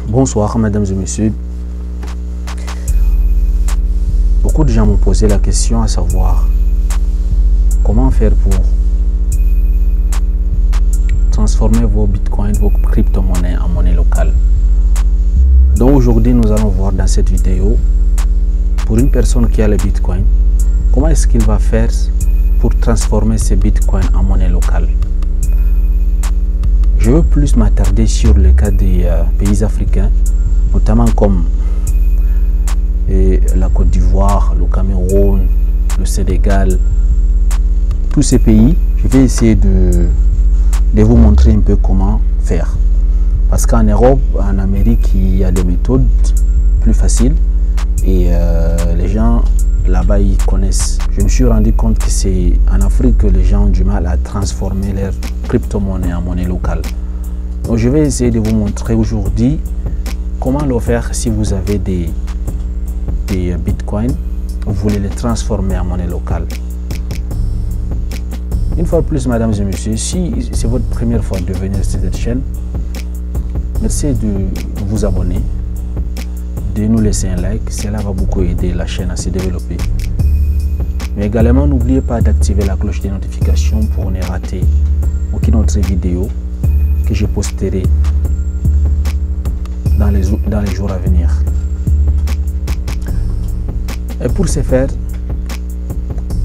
Bonsoir mesdames et messieurs. Beaucoup de gens m'ont posé la question à savoir comment faire pour transformer vos bitcoins, vos crypto-monnaies en monnaie locale. Donc aujourd'hui nous allons voir dans cette vidéo, pour une personne qui a le bitcoin, comment est-ce qu'il va faire pour transformer ses bitcoins en monnaie locale. Je veux plus m'attarder sur le cas des pays africains, notamment comme la Côte d'Ivoire, le Cameroun, le Sénégal, tous ces pays. Je vais essayer de vous montrer un peu comment faire. Parce qu'en Europe, en Amérique, il y a des méthodes plus faciles et les gens là-bas, ils connaissent. Je me suis rendu compte que c'est en Afrique que les gens ont du mal à transformer leur crypto-monnaie en monnaie locale. Donc je vais essayer de vous montrer aujourd'hui comment le faire si vous avez des bitcoins, vous voulez les transformer en monnaie locale. Une fois de plus, mesdames et messieurs, si c'est votre première fois de venir sur cette chaîne, merci de vous abonner, de nous laisser un like, cela va beaucoup aider la chaîne à se développer. Mais également, n'oubliez pas d'activer la cloche des notifications pour ne rater aucune autre vidéo que je posterai dans les jours à venir. Et pour ce faire,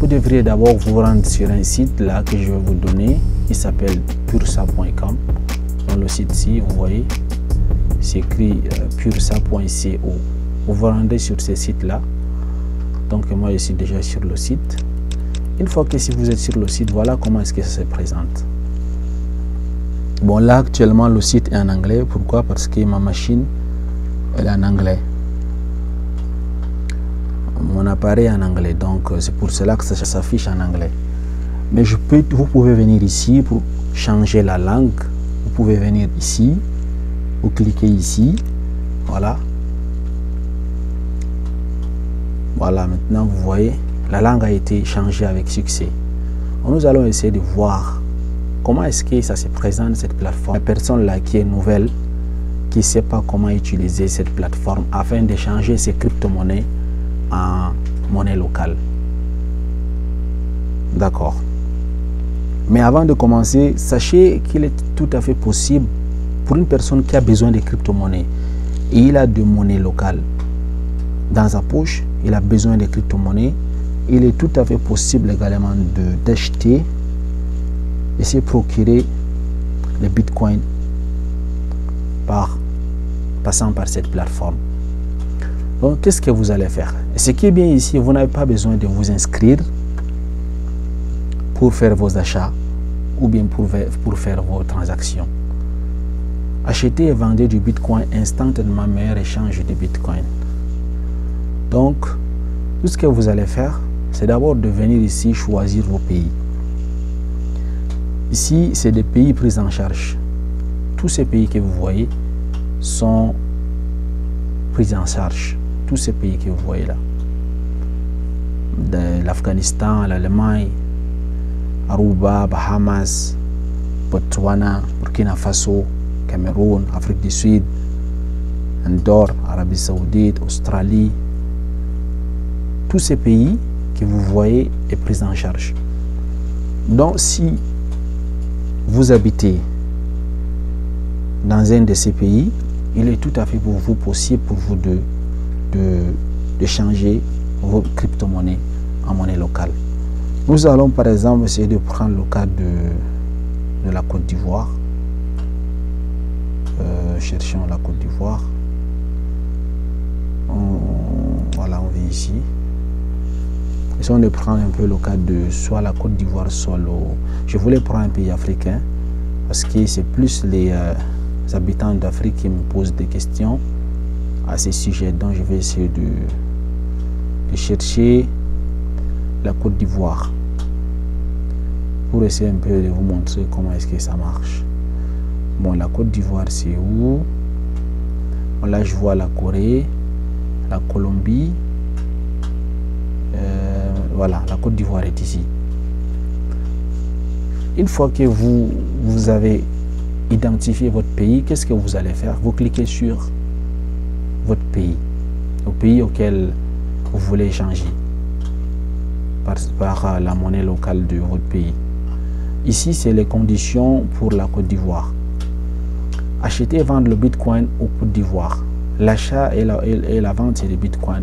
vous devriez d'abord vous rendre sur un site là que je vais vous donner. Il s'appelle pursa.com. Dans le site-ci, vous voyez, c'est écrit pursa.co. Vous vous rendez sur ce site-là. Donc moi, je suis déjà sur le site. Une fois que si vous êtes sur le site, voilà comment est-ce que ça se présente. Bon, là, actuellement, le site est en anglais. Pourquoi? Parce que ma machine, elle est en anglais. Mon appareil est en anglais. Donc, c'est pour cela que ça s'affiche en anglais. Mais vous pouvez venir ici pour changer la langue. Vous pouvez venir ici. Vous cliquez ici. Voilà. Voilà, maintenant, vous voyez, la langue a été changée avec succès. Nous allons essayer de voir comment est-ce que ça se présente, cette plateforme. La personne là qui est nouvelle, qui ne sait pas comment utiliser cette plateforme afin de changer ses crypto-monnaies en monnaie locale. D'accord. Mais avant de commencer, sachez qu'il est tout à fait possible pour une personne qui a besoin de crypto-monnaies et il a de monnaie locale dans sa poche, il a besoin de crypto-monnaies, il est tout à fait possible également d'acheter et se procurer les bitcoins passant par cette plateforme. Donc, qu'est-ce que vous allez faire? Et ce qui est bien ici, vous n'avez pas besoin de vous inscrire pour faire vos achats ou bien pour faire vos transactions. Acheter et vendre du bitcoin instantanément, meilleur échange de bitcoin. Donc, tout ce que vous allez faire, c'est d'abord de venir ici choisir vos pays. Ici, c'est des pays pris en charge. Tous ces pays que vous voyez sont pris en charge. Tous ces pays que vous voyez là. De l'Afghanistan, l'Allemagne, Aruba, Bahamas, Botswana, Burkina Faso, Cameroun, Afrique du Sud, Andorre, Arabie Saoudite, Australie. Tous ces pays que vous voyez est pris en charge. Donc si vous habitez dans un de ces pays, il est tout à fait pour vous possible pour vous de changer vos crypto-monnaies en monnaie locale. Nous allons par exemple essayer de prendre le cas de la Côte d'Ivoire. Cherchons la Côte d'Ivoire. Voilà, on vient ici. Essayons de prendre un peu le cas de soit la Côte d'Ivoire, soit je voulais prendre un pays africain parce que c'est plus les habitants d'Afrique qui me posent des questions à ces sujets. Donc je vais essayer de chercher la Côte d'Ivoire pour essayer un peu de vous montrer comment est-ce que ça marche. Bon, la Côte d'Ivoire c'est où? Bon, là je vois la Corée, la Colombie. Voilà, la Côte d'Ivoire est ici. Une fois que vous avez identifié votre pays, qu'est-ce que vous allez faire? Vous cliquez sur votre pays, au pays auquel vous voulez échanger par la monnaie locale de votre pays. Ici, c'est les conditions pour la Côte d'Ivoire. Acheter et vendre le Bitcoin au Côte d'Ivoire. L'achat et la vente de Bitcoin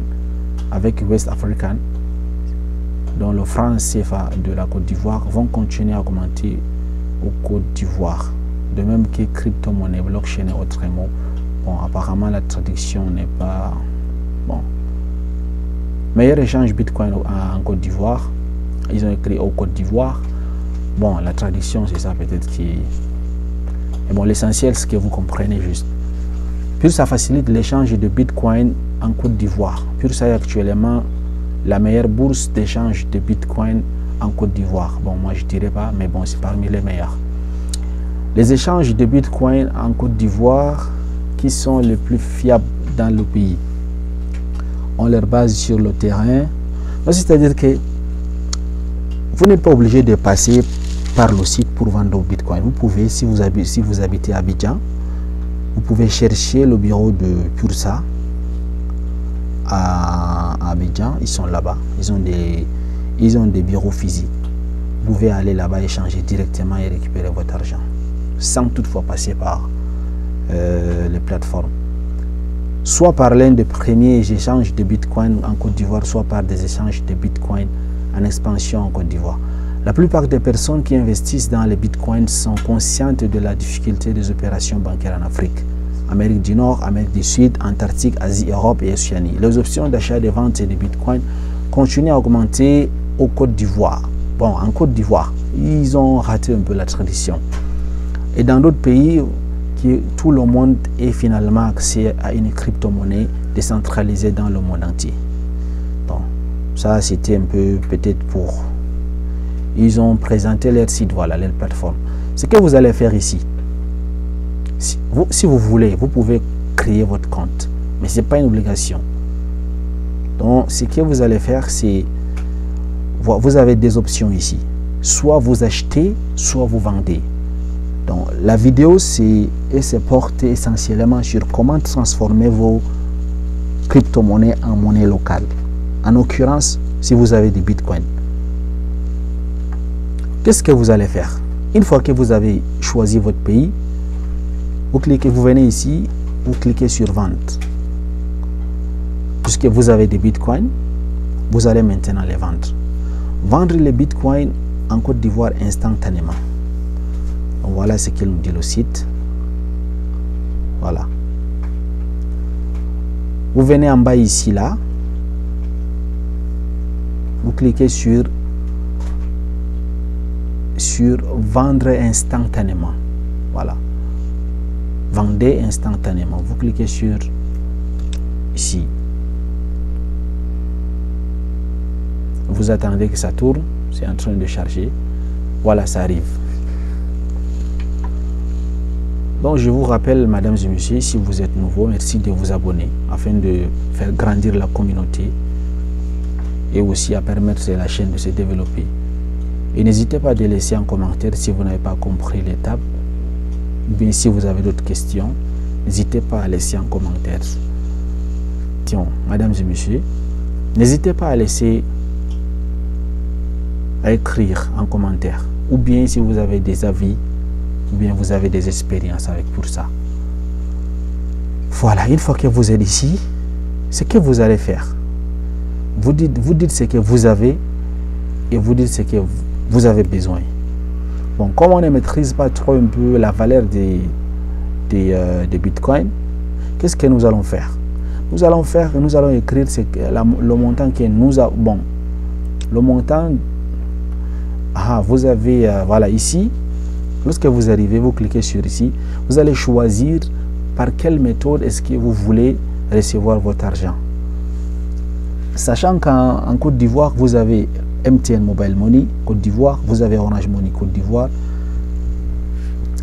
avec West African, dont le franc CFA de la Côte d'Ivoire, vont continuer à augmenter au Côte d'Ivoire. De même que crypto-monnaie, blockchain et autres mots. Bon, apparemment, la traduction n'est pas bon. Meilleur échange Bitcoin en Côte d'Ivoire. Ils ont écrit au Côte d'Ivoire. Bon, la traduction, c'est ça peut-être qui... Mais bon, l'essentiel, c'est que vous comprenez juste. Puis ça facilite l'échange de Bitcoin en Côte d'Ivoire. Puis ça est actuellement la meilleure bourse d'échange de Bitcoin en Côte d'Ivoire. Bon, moi je dirais pas, mais bon, c'est parmi les meilleurs. Les échanges de Bitcoin en Côte d'Ivoire qui sont les plus fiables dans le pays. On leur base sur le terrain. C'est-à-dire que vous n'êtes pas obligé de passer par le site pour vendre au Bitcoin. Vous pouvez, si vous habitez à Abidjan, vous pouvez chercher le bureau de Pursa à Abidjan. Ils sont là-bas. Ils ont des bureaux physiques. Vous pouvez aller là-bas échanger directement et récupérer votre argent sans toutefois passer par les plateformes. Soit par l'un des premiers échanges de Bitcoin en Côte d'Ivoire, soit par des échanges de Bitcoin en expansion en Côte d'Ivoire. La plupart des personnes qui investissent dans les bitcoins sont conscientes de la difficulté des opérations bancaires en Afrique, Amérique du Nord, Amérique du Sud, Antarctique, Asie, Europe et Océanie. Les options d'achat et de vente de bitcoins continuent à augmenter au Côte d'Ivoire. Bon, en Côte d'Ivoire, ils ont raté un peu la tradition. Et dans d'autres pays, tout le monde ait finalement accès à une crypto-monnaie décentralisée dans le monde entier. Bon, ça c'était un peu peut-être pour... Ils ont présenté leur site, voilà, leur plateforme. Ce que vous allez faire ici, si vous voulez, vous pouvez créer votre compte, mais ce n'est pas une obligation. Donc, ce que vous allez faire, c'est... Vous avez des options ici. Soit vous achetez, soit vous vendez. Donc, la vidéo, se porte essentiellement sur comment transformer vos crypto-monnaies en monnaie locale. En l'occurrence, si vous avez des bitcoins. Qu'est-ce que vous allez faire? Une fois que vous avez choisi votre pays, vous venez ici, vous cliquez sur vente. Puisque vous avez des bitcoins, vous allez maintenant les vendre. Vendre les bitcoins en Côte d'Ivoire instantanément. Donc voilà ce qu'il nous dit le site. Voilà. Vous venez en bas ici, là. Vous cliquez sur vendre instantanément. Voilà. Vendez instantanément. Vous cliquez sur ici. Vous attendez que ça tourne. C'est en train de charger. Voilà, ça arrive. Donc, je vous rappelle, mesdames et messieurs, si vous êtes nouveau, merci de vous abonner afin de faire grandir la communauté et aussi à permettre à la chaîne de se développer. Et n'hésitez pas à laisser un commentaire si vous n'avez pas compris l'étape. Ou bien si vous avez d'autres questions, n'hésitez pas à laisser un commentaire. Tiens, mesdames et messieurs, n'hésitez pas à écrire en commentaire. Ou bien si vous avez des avis, ou bien vous avez des expériences avec pour ça. Voilà, une fois que vous êtes ici, ce que vous allez faire, vous dites ce que vous avez et vous dites ce que vous avez besoin. Bon, comme on ne maîtrise pas trop un peu la valeur des bitcoins, qu'est-ce que nous allons faire? Nous allons écrire le montant que nous avons. Bon, le montant, vous avez, voilà, ici, lorsque vous arrivez, vous cliquez sur ici, vous allez choisir par quelle méthode est-ce que vous voulez recevoir votre argent. Sachant qu'en Côte d'Ivoire, vous avez MTN Mobile Money, Côte d'Ivoire, vous avez Orange Money, Côte d'Ivoire.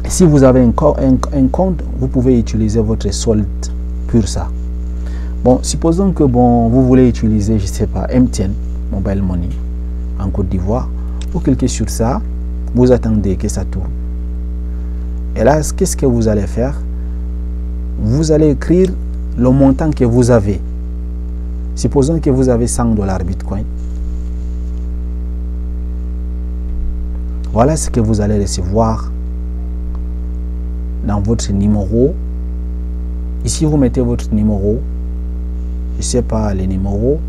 Si vous avez un compte, vous pouvez utiliser votre solde Pursa. Bon, supposons que vous voulez utiliser, je ne sais pas, MTN Mobile Money en Côte d'Ivoire. Vous cliquez sur ça, vous attendez que ça tourne. Et là, qu'est-ce que vous allez faire? Vous allez écrire le montant que vous avez. Supposons que vous avez 100 $ Bitcoin. Voilà ce que vous allez recevoir dans votre numéro. Ici, vous mettez votre numéro. Je ne sais pas les numéros.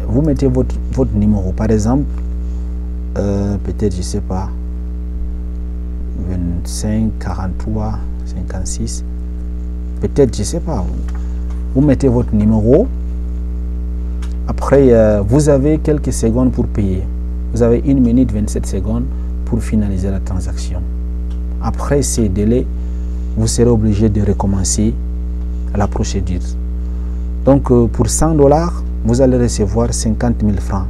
Vous mettez votre numéro. Par exemple, peut-être, je ne sais pas, 25, 43, 56. Peut-être, je ne sais pas. Vous mettez votre numéro. Après, vous avez quelques secondes pour payer. Vous avez 1 minute 27 secondes pour finaliser la transaction. Après ces délais, vous serez obligé de recommencer la procédure. Donc, pour 100 $, vous allez recevoir 50 000 francs.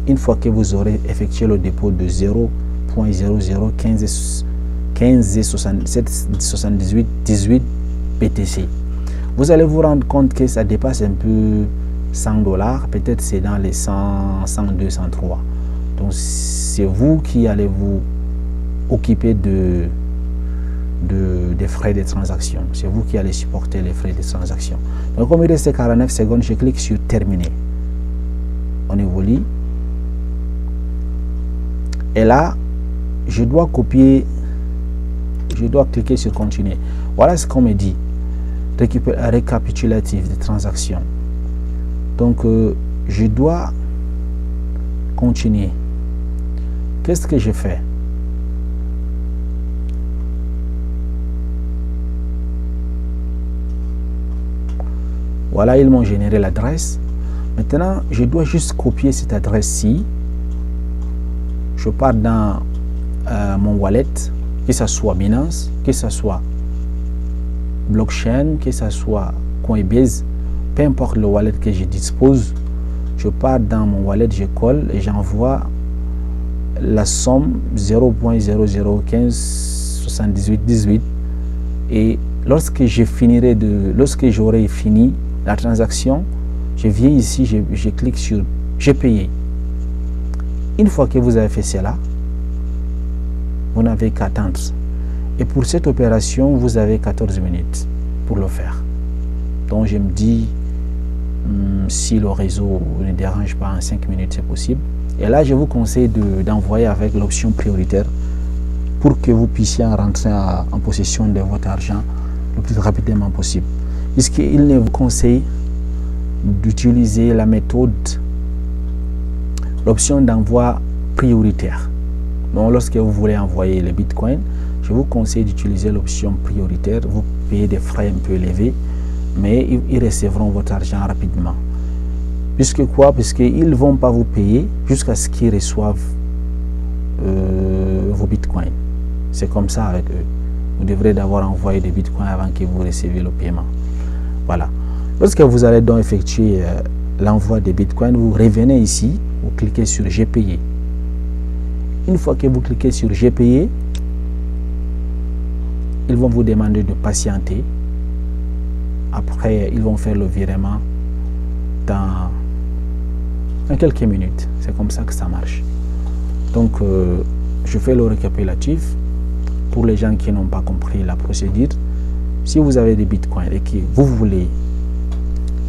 Une fois que vous aurez effectué le dépôt de 0.001578 BTC. Vous allez vous rendre compte que ça dépasse un peu 100 $. Peut-être c'est dans les 100, 102, 103. Donc, c'est vous qui allez vous occuper des frais de transaction. C'est vous qui allez supporter les frais de transaction. Donc, comme il reste 49 secondes, je clique sur terminer. On évolue. Et là, je dois copier. Je dois cliquer sur continuer. Voilà ce qu'on me dit. Récapitulatif des transactions. Donc, je dois continuer. Qu'est-ce que je fais? Voilà, ils m'ont généré l'adresse. Maintenant, je dois juste copier cette adresse-ci. Je pars dans mon wallet, que ce soit Binance, que ce soit Blockchain, que ce soit Coinbase, peu importe le wallet que je dispose. Je pars dans mon wallet, je colle et j'envoie la somme 0.00157818 et lorsque j'aurai fini la transaction, je viens ici, je clique sur j'ai payé. Une fois que vous avez fait cela, vous n'avez qu'à attendre. Et pour cette opération, vous avez 14 minutes pour le faire. Donc je me dis, si le réseau ne dérange pas en 5 minutes, c'est possible. Et là, je vous conseille d'envoyer avec l'option prioritaire pour que vous puissiez rentrer en possession de votre argent le plus rapidement possible. Puisqu'il ne vous conseille d'utiliser la méthode, l'option d'envoi prioritaire. Donc, lorsque vous voulez envoyer les bitcoins, je vous conseille d'utiliser l'option prioritaire. Vous payez des frais un peu élevés, mais ils recevront votre argent rapidement. Puisque quoi? Puisqu'ils ne vont pas vous payer jusqu'à ce qu'ils reçoivent vos bitcoins. C'est comme ça avec eux. Vous devrez d'abord envoyer des bitcoins avant que vous receviez le paiement. Voilà. Lorsque vous allez donc effectuer l'envoi des bitcoins, vous revenez ici, vous cliquez sur j'ai payé. Une fois que vous cliquez sur j'ai payé, ils vont vous demander de patienter. Après, ils vont faire le virement dans quelques minutes. C'est comme ça que ça marche. Donc, je fais le récapitulatif pour les gens qui n'ont pas compris la procédure. Si vous avez des bitcoins et que vous voulez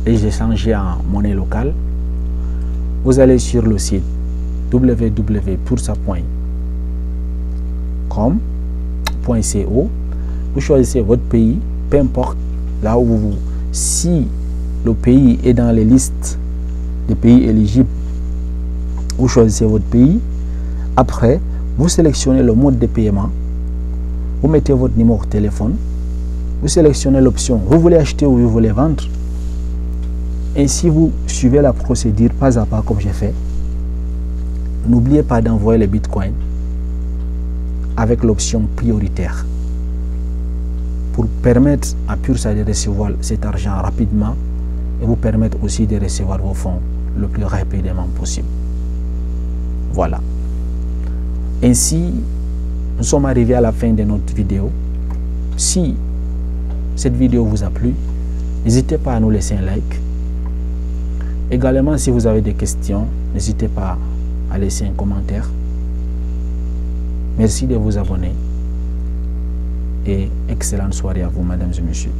les échanger en monnaie locale, vous allez sur le site www.boursa.com.co. Vous choisissez votre pays, peu importe là où vous. Si le pays est dans les listes des pays éligibles, vous choisissez votre pays. Après, vous sélectionnez le mode de paiement. Vous mettez votre numéro de téléphone. Vous sélectionnez l'option vous voulez acheter ou vous voulez vendre. Ainsi, vous suivez la procédure pas à pas comme j'ai fait. N'oubliez pas d'envoyer les bitcoins avec l'option prioritaire pour permettre à Pursa de recevoir cet argent rapidement et vous permettre aussi de recevoir vos fonds le plus rapidement possible. Voilà. Ainsi, nous sommes arrivés à la fin de notre vidéo. Si cette vidéo vous a plu, n'hésitez pas à nous laisser un like. Également, si vous avez des questions, n'hésitez pas à laisser un commentaire. Merci de vous abonner et excellente soirée à vous, mesdames et messieurs.